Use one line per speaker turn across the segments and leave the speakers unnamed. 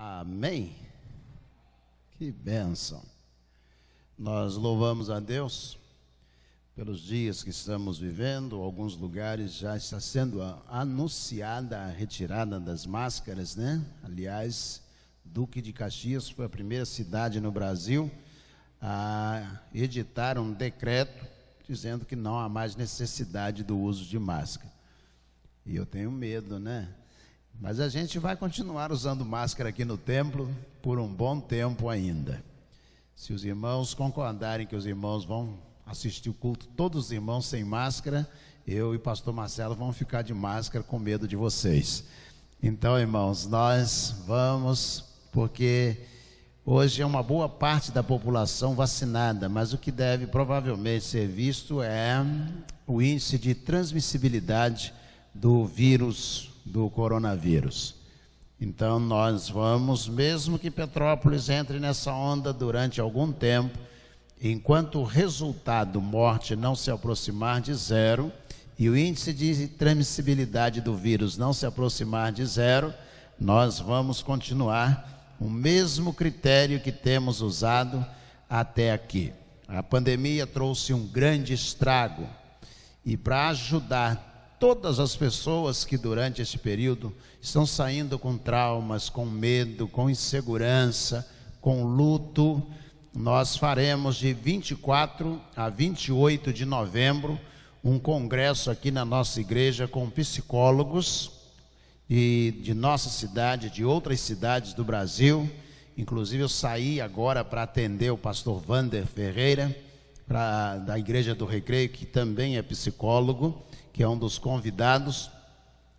Amém? Que bênção! Nós louvamos a Deus pelos dias que estamos vivendo. Alguns lugares já está sendo anunciada a retirada das máscaras, né? Aliás, Duque de Caxias foi a primeira cidade no Brasil a editar um decreto dizendo que não há mais necessidade do uso de máscara. E eu tenho medo, né? Mas a gente vai continuar usando máscara aqui no templo por um bom tempo ainda. Se os irmãos concordarem que os irmãos vão assistir o culto, todos os irmãos sem máscara, eu e o pastor Marcelo vamos ficar de máscara com medo de vocês. Então, irmãos, nós vamos, porque hoje é uma boa parte da população vacinada, mas o que deve provavelmente ser visto é o índice de transmissibilidade do vírus, do coronavírus. Então nós vamos, mesmo que Petrópolis entre nessa onda durante algum tempo, enquanto o resultado morte não se aproximar de zero e o índice de transmissibilidade do vírus não se aproximar de zero, nós vamos continuar o mesmo critério que temos usado até aqui. A pandemia trouxe um grande estrago e para ajudar todas as pessoas que durante esse período estão saindo com traumas, com medo, com insegurança, com luto, nós faremos de 24 a 28 de novembro um congresso aqui na nossa igreja com psicólogos e de nossa cidade, de outras cidades do Brasil. Inclusive eu saí agora para atender o pastor Wander Ferreira, da Igreja do Recreio, que também é psicólogo, que é um dos convidados.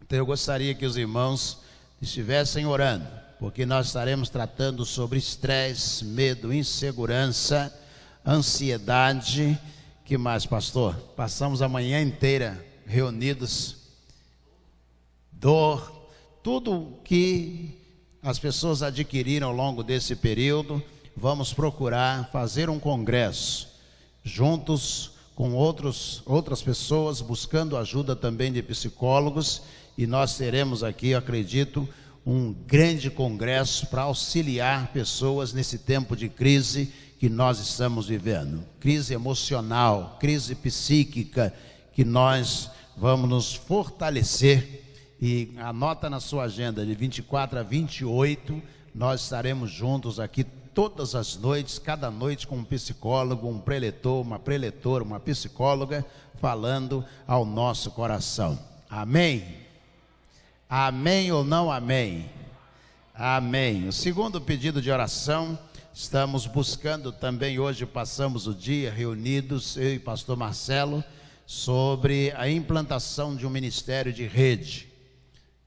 Então eu gostaria que os irmãos estivessem orando, porque nós estaremos tratando sobre estresse, medo, insegurança, ansiedade. Que mais, pastor? Passamos a manhã inteira reunidos, dor, tudo que as pessoas adquiriram ao longo desse período. Vamos procurar fazer um congresso juntos com outras pessoas, buscando ajuda também de psicólogos, e nós teremos aqui, eu acredito, um grande congresso para auxiliar pessoas nesse tempo de crise que nós estamos vivendo, crise emocional, crise psíquica, que nós vamos nos fortalecer. E anota na sua agenda, de 24 a 28, nós estaremos juntos aqui todas as noites, cada noite com um psicólogo, um preletor, uma preletora, uma psicóloga, falando ao nosso coração. Amém? Amém ou não amém? Amém. O segundo pedido de oração, estamos buscando também, hoje passamos o dia reunidos, eu e pastor Marcelo, sobre a implantação de um ministério de rede.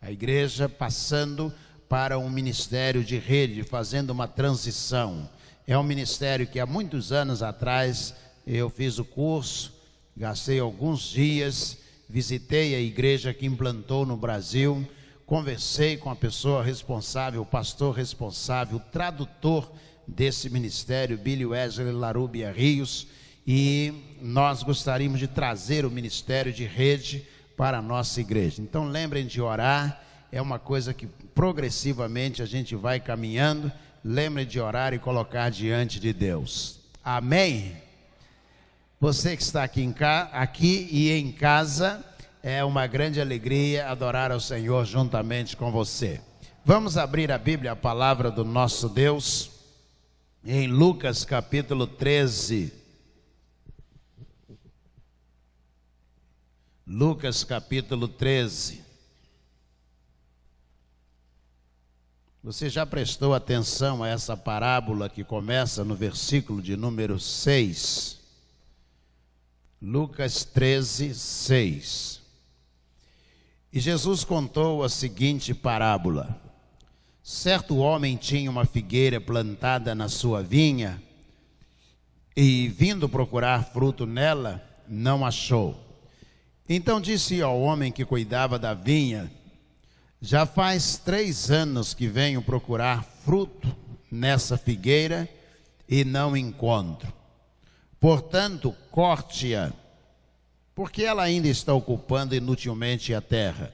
A igreja passando para um ministério de rede, fazendo uma transição. É um ministério que há muitos anos atrás eu fiz o curso, gastei alguns dias, visitei a igreja que implantou no Brasil, conversei com a pessoa responsável, o pastor responsável, o tradutor desse ministério, Billy Wesley Larubia Rios, e nós gostaríamos de trazer o ministério de rede para a nossa igreja. Então lembrem de orar, é uma coisa que progressivamente a gente vai caminhando. Lembrem de orar e colocar diante de Deus. Amém? Você que está aqui e em casa, é uma grande alegria adorar ao Senhor juntamente com você. Vamos abrir a Bíblia, a palavra do nosso Deus, em Lucas capítulo 13. Lucas capítulo 13. Você já prestou atenção a essa parábola que começa no versículo de número 6? Lucas 13, 6. E Jesus contou a seguinte parábola. Certo homem tinha uma figueira plantada na sua vinha e, vindo procurar fruto nela, não achou. Então disse ao homem que cuidava da vinha: já faz 3 anos que venho procurar fruto nessa figueira e não encontro. Portanto, corte-a, porque ela ainda está ocupando inutilmente a terra.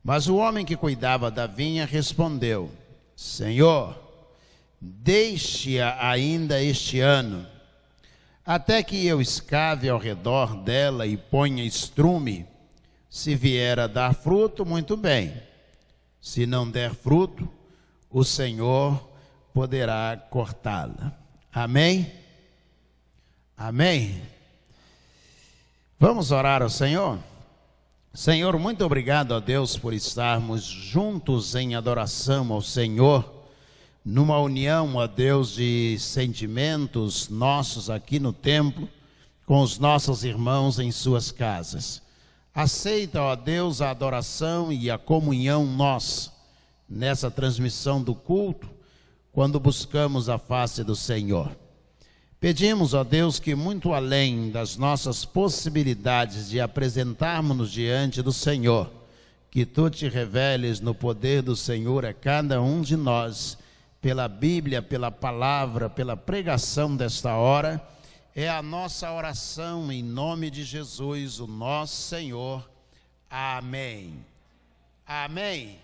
Mas o homem que cuidava da vinha respondeu: Senhor, deixe-a ainda este ano, até que eu escave ao redor dela e ponha estrume. Se vier a dar fruto, muito bem. Se não der fruto, o Senhor poderá cortá-la. Amém? Amém? Vamos orar ao Senhor? Senhor, muito obrigado a Deus por estarmos juntos em adoração ao Senhor, numa união, ó Deus, de sentimentos nossos aqui no templo, com os nossos irmãos em suas casas. Aceita, ó Deus, a adoração e a comunhão nossa nessa transmissão do culto, quando buscamos a face do Senhor. Pedimos, ó Deus, que muito além das nossas possibilidades de apresentarmos-nos diante do Senhor, que Tu te reveles no poder do Senhor a cada um de nós, pela Bíblia, pela palavra, pela pregação desta hora, é a nossa oração em nome de Jesus, o nosso Senhor. Amém. Amém.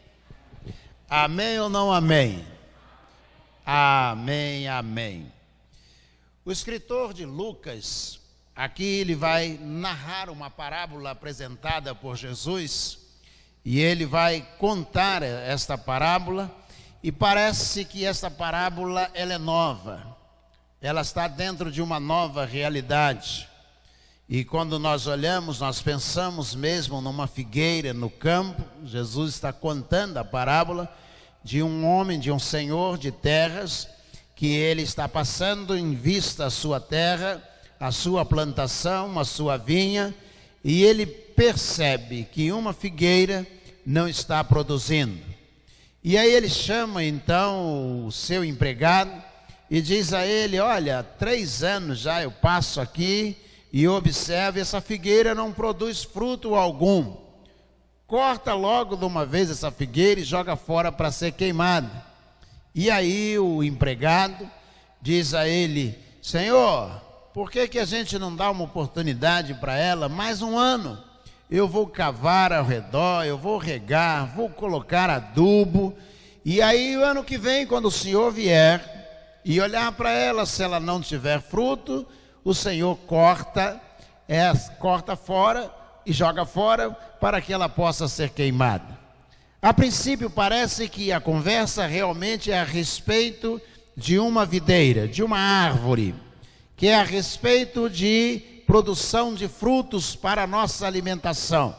Amém ou não amém? Amém, amém. O escritor de Lucas, aqui ele vai narrar uma parábola apresentada por Jesus, e ele vai contar esta parábola, e parece que esta parábola ela é nova, ela está dentro de uma nova realidade, e quando nós olhamos, nós pensamos mesmo numa figueira no campo. Jesus está contando a parábola de um homem, de um senhor de terras, que ele está passando em vista a sua terra, a sua plantação, a sua vinha, e ele percebe que uma figueira não está produzindo. E aí ele chama então o seu empregado e diz a ele: olha, 3 anos já eu passo aqui e observo, essa figueira não produz fruto algum. Corta logo de uma vez essa figueira e joga fora para ser queimada. E aí o empregado diz a ele: Senhor, por que a gente não dá uma oportunidade para ela? Mais 1 ano, eu vou cavar ao redor, eu vou regar, vou colocar adubo, e aí o ano que vem, quando o Senhor vier e olhar para ela, se ela não tiver fruto, o Senhor corta fora e joga fora para que ela possa ser queimada. A princípio parece que a conversa realmente é a respeito de uma videira, de uma árvore, que é a respeito de produção de frutos para a nossa alimentação.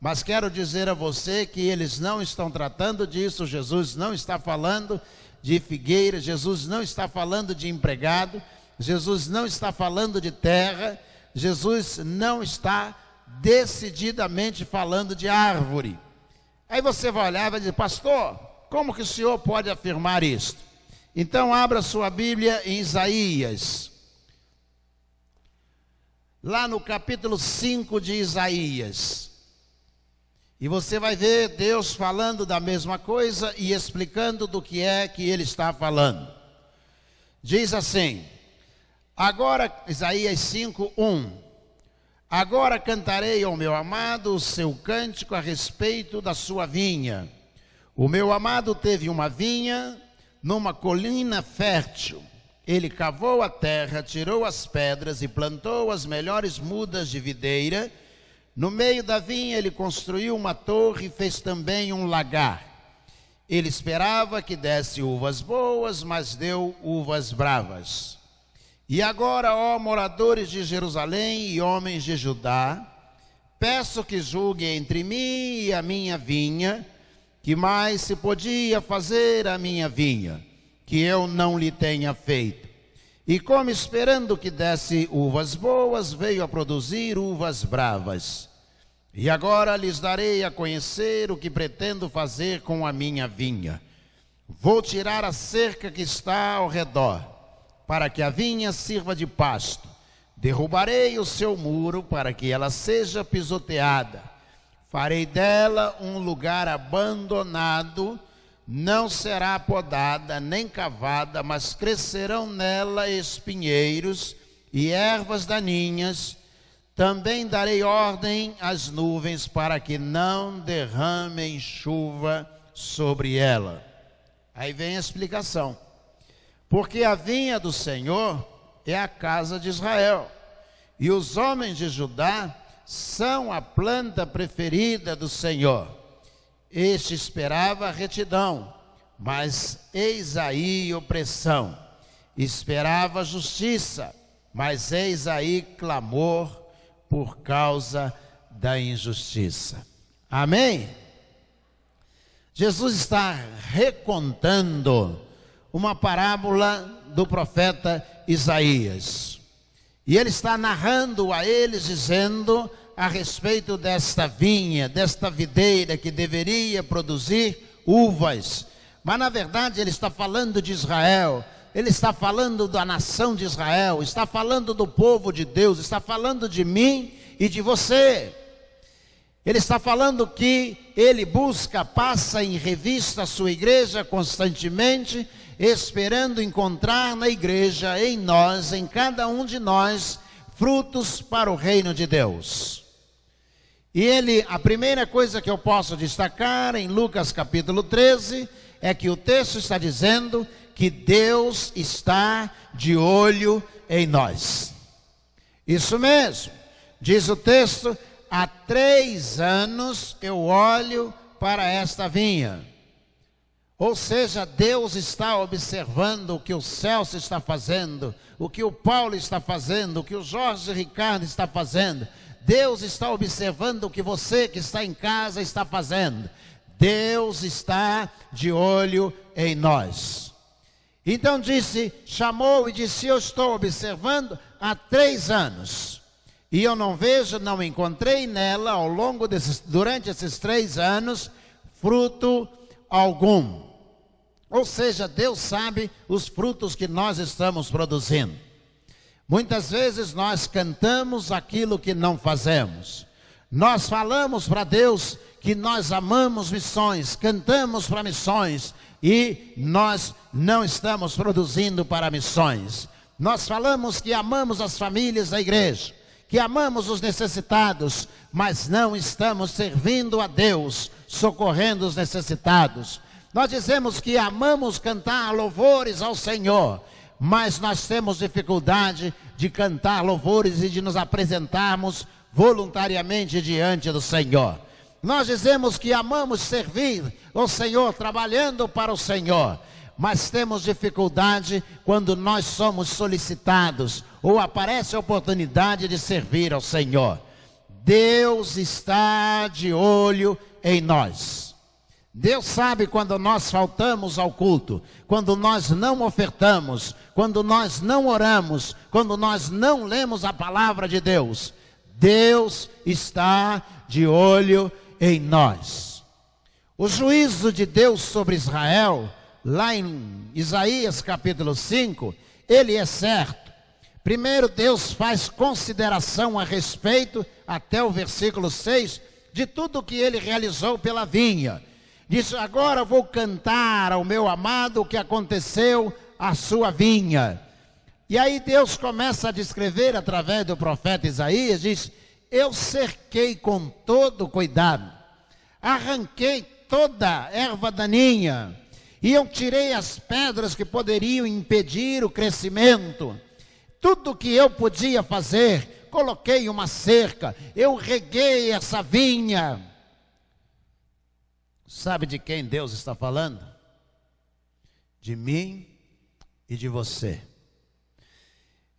Mas quero dizer a você que eles não estão tratando disso. Jesus não está falando de figueira, Jesus não está falando de empregado, Jesus não está falando de terra, Jesus não está decididamente falando de árvore. Aí você vai olhar e vai dizer: pastor, como que o senhor pode afirmar isto? Então abra sua Bíblia em Isaías, lá no capítulo 5 de Isaías, e você vai ver Deus falando da mesma coisa e explicando do que é que ele está falando. Diz assim, agora, Isaías 5:1: agora cantarei ao meu amado o seu cântico a respeito da sua vinha. O meu amado teve uma vinha numa colina fértil. Ele cavou a terra, tirou as pedras e plantou as melhores mudas de videira. No meio da vinha ele construiu uma torre e fez também um lagar. Ele esperava que desse uvas boas, mas deu uvas bravas. E agora, ó moradores de Jerusalém e homens de Judá, peço que julguem entre mim e a minha vinha, que mais se podia fazer à minha vinha, que eu não lhe tenha feito. E como esperando que desse uvas boas, veio a produzir uvas bravas. E agora lhes darei a conhecer o que pretendo fazer com a minha vinha. Vou tirar a cerca que está ao redor, para que a vinha sirva de pasto. Derrubarei o seu muro para que ela seja pisoteada. Farei dela um lugar abandonado, não será podada nem cavada, mas crescerão nela espinheiros e ervas daninhas. Também darei ordem às nuvens para que não derramem chuva sobre ela. Aí vem a explicação. Porque a vinha do Senhor é a casa de Israel, e os homens de Judá são a planta preferida do Senhor. Este esperava a retidão, mas eis aí opressão. Esperava a justiça, mas eis aí clamor por causa da injustiça. Amém? Jesus está recontando uma parábola do profeta Isaías. E ele está narrando a eles, dizendo a respeito desta vinha, desta videira que deveria produzir uvas. Mas na verdade ele está falando de Israel, ele está falando da nação de Israel, está falando do povo de Deus, está falando de mim e de você. Ele está falando que ele passa em revista a sua igreja constantemente, esperando encontrar na igreja, em nós, em cada um de nós, frutos para o reino de Deus. E a primeira coisa que eu posso destacar em Lucas capítulo 13, é que o texto está dizendo que Deus está de olho em nós. Isso mesmo, diz o texto: há 3 anos eu olho para esta vinha. Ou seja, Deus está observando o que o Celso está fazendo, o que o Paulo está fazendo, o que o Jorge Ricardo está fazendo. Deus está observando o que você que está em casa está fazendo. Deus está de olho em nós. Então chamou e disse: eu estou observando há 3 anos. E eu não encontrei nela durante esses 3 anos, fruto algum. Ou seja, Deus sabe os frutos que nós estamos produzindo. Muitas vezes nós cantamos aquilo que não fazemos. Nós falamos para Deus que nós amamos missões, cantamos para missões, e nós não estamos produzindo para missões. Nós falamos que amamos as famílias da igreja, que amamos os necessitados, mas não estamos servindo a Deus, socorrendo os necessitados. Nós dizemos que amamos cantar louvores ao Senhor, mas nós temos dificuldade de cantar louvores e de nos apresentarmos voluntariamente diante do Senhor. Nós dizemos que amamos servir o Senhor, trabalhando para o Senhor, mas temos dificuldade quando nós somos solicitados ou aparece a oportunidade de servir ao Senhor. Deus está de olho em nós. Deus sabe quando nós faltamos ao culto, quando nós não ofertamos, quando nós não oramos, quando nós não lemos a palavra de Deus. Deus está de olho em nós. O juízo de Deus sobre Israel, lá em Isaías capítulo 5, ele é certo. Primeiro, Deus faz consideração a respeito, até o versículo 6, de tudo que ele realizou pela vinha. Diz: agora vou cantar ao meu amado o que aconteceu à sua vinha. E aí Deus começa a descrever através do profeta Isaías, diz: eu cerquei com todo cuidado, arranquei toda erva daninha, e eu tirei as pedras que poderiam impedir o crescimento. Tudo que eu podia fazer, coloquei uma cerca, eu reguei essa vinha. Sabe de quem Deus está falando? De mim e de você.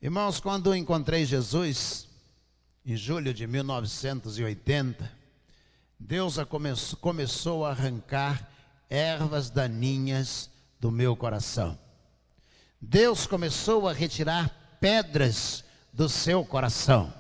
Irmãos, quando eu encontrei Jesus, em julho de 1980, Deus começou a arrancar ervas daninhas do meu coração. Deus começou a retirar pedras do seu coração.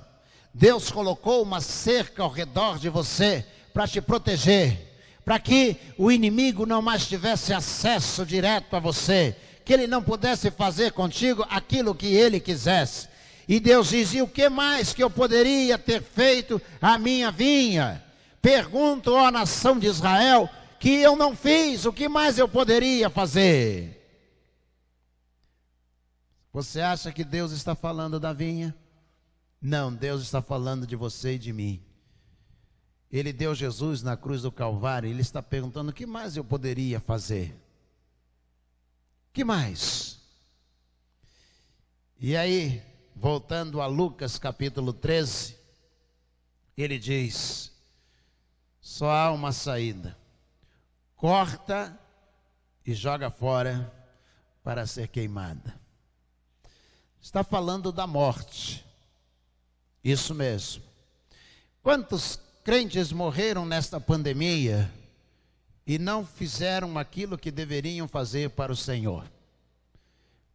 Deus colocou uma cerca ao redor de você para te proteger, para que o inimigo não mais tivesse acesso direto a você, que ele não pudesse fazer contigo aquilo que ele quisesse. E Deus dizia: o que mais que eu poderia ter feito à minha vinha? Pergunto, ó nação de Israel, que eu não fiz, o que mais eu poderia fazer? Você acha que Deus está falando da vinha? Não, Deus está falando de você e de mim. Ele deu Jesus na cruz do Calvário, ele está perguntando: o que mais eu poderia fazer? Que mais? E aí, voltando a Lucas capítulo 13, ele diz: só há uma saída. Corta e joga fora para ser queimada. Está falando da morte. Isso mesmo. Quantos crentes morreram nesta pandemia e não fizeram aquilo que deveriam fazer para o Senhor?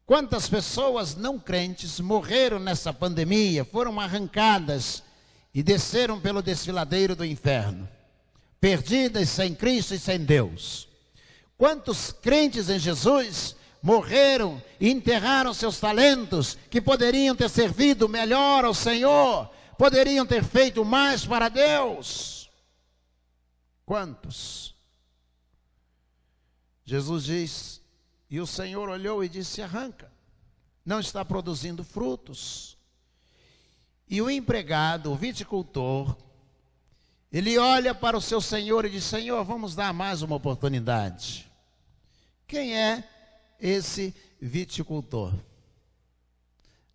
Quantas pessoas não crentes morreram nessa pandemia, foram arrancadas e desceram pelo desfiladeiro do inferno, perdidas sem Cristo e sem Deus? Quantos crentes em Jesus morreram e enterraram seus talentos, que poderiam ter servido melhor ao Senhor, poderiam ter feito mais para Deus? Quantos? Jesus diz, e o Senhor olhou e disse: arranca, não está produzindo frutos. E o empregado, o viticultor, ele olha para o seu senhor e diz: Senhor, vamos dar mais uma oportunidade. Quem é esse viticultor?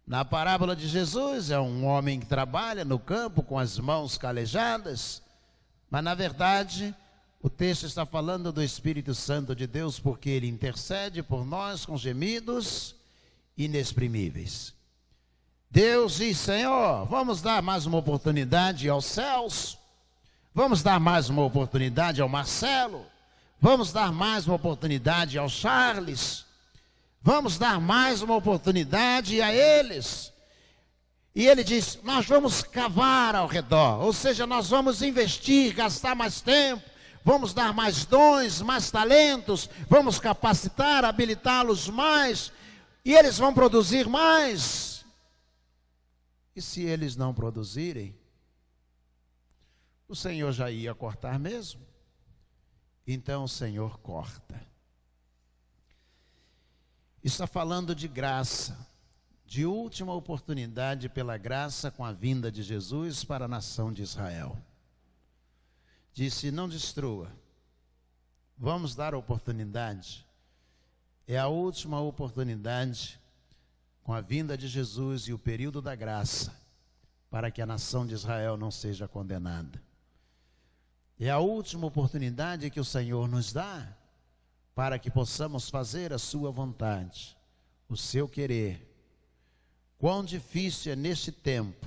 Na parábola de Jesus, é um homem que trabalha no campo com as mãos calejadas, mas na verdade o texto está falando do Espírito Santo de Deus, porque ele intercede por nós com gemidos inexprimíveis. Deus diz: Senhor, vamos dar mais uma oportunidade aos céus, vamos dar mais uma oportunidade ao Marcelo, vamos dar mais uma oportunidade ao Charles, vamos dar mais uma oportunidade a eles. E ele diz: nós vamos cavar ao redor, ou seja, nós vamos investir, gastar mais tempo, vamos dar mais dons, mais talentos, vamos capacitar, habilitá-los mais, e eles vão produzir mais. E se eles não produzirem, o Senhor já ia cortar mesmo. Então o Senhor corta. Está falando de graça, de última oportunidade pela graça com a vinda de Jesus para a nação de Israel. Disse: não destrua, vamos dar oportunidade. É a última oportunidade com a vinda de Jesus e o período da graça, para que a nação de Israel não seja condenada. É a última oportunidade que o Senhor nos dá, para que possamos fazer a sua vontade, o seu querer. Quão difícil é neste tempo,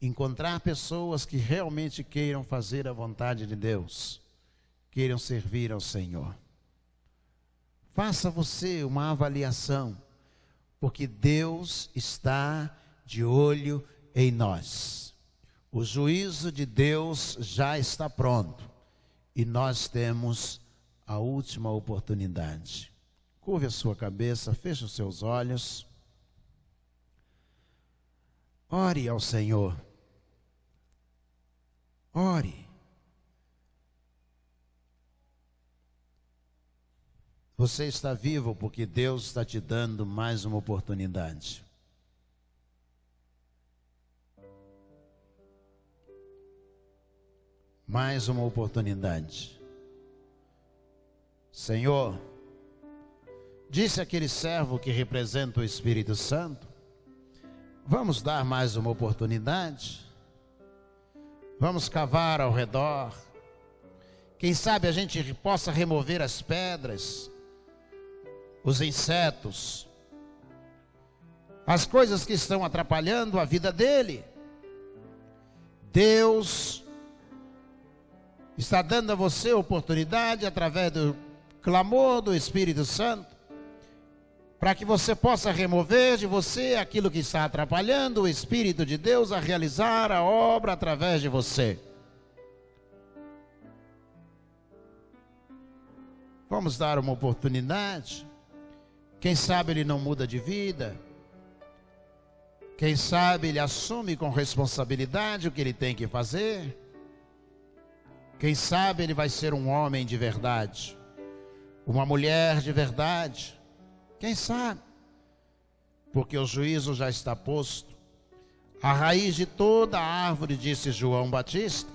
encontrar pessoas que realmente queiram fazer a vontade de Deus, queiram servir ao Senhor. Faça você uma avaliação, porque Deus está de olho em nós. O juízo de Deus já está pronto e nós temos a última oportunidade. Curve a sua cabeça, feche os seus olhos. Ore ao Senhor. Ore. Você está vivo porque Deus está te dando mais uma oportunidade. Mais uma oportunidade. Senhor, disse aquele servo que representa o Espírito Santo: vamos dar mais uma oportunidade. Vamos cavar ao redor. Quem sabe a gente possa remover as pedras, os insetos, as coisas que estão atrapalhando a vida dele. Deus está dando a você a oportunidade, através do clamor do Espírito Santo, para que você possa remover de você aquilo que está atrapalhando o Espírito de Deus a realizar a obra através de você. Vamos dar uma oportunidade. Quem sabe ele não muda de vida. Quem sabe ele assume com responsabilidade o que ele tem que fazer. Quem sabe ele vai ser um homem de verdade, uma mulher de verdade. Quem sabe? Porque o juízo já está posto. A raiz de toda árvore, disse João Batista,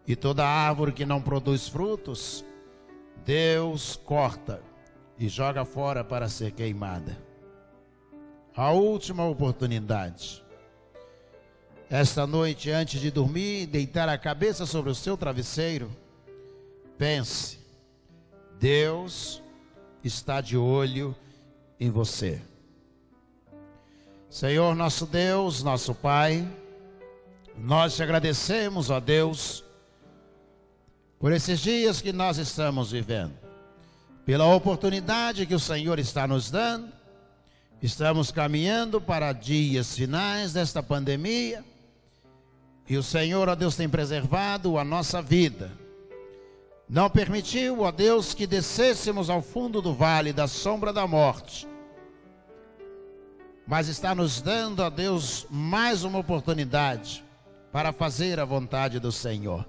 e toda árvore que não produz frutos, Deus corta e joga fora para ser queimada. A última oportunidade. Esta noite, antes de dormir, deitar a cabeça sobre o seu travesseiro, pense: Deus está de olho em você. Senhor nosso Deus, nosso Pai, nós te agradecemos, ó Deus, por esses dias que nós estamos vivendo, pela oportunidade que o Senhor está nos dando. Estamos caminhando para dias finais desta pandemia, e o Senhor, ó Deus, tem preservado a nossa vida. Não permitiu, ó Deus, que descêssemos ao fundo do vale da sombra da morte, mas está nos dando, ó Deus, mais uma oportunidade para fazer a vontade do Senhor.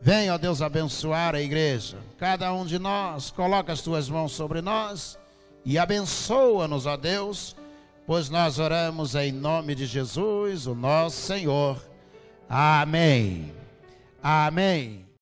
Venha, ó Deus, abençoar a igreja. Cada um de nós, coloca as tuas mãos sobre nós e abençoa-nos, ó Deus, pois nós oramos em nome de Jesus, o nosso Senhor. Amém. Amém.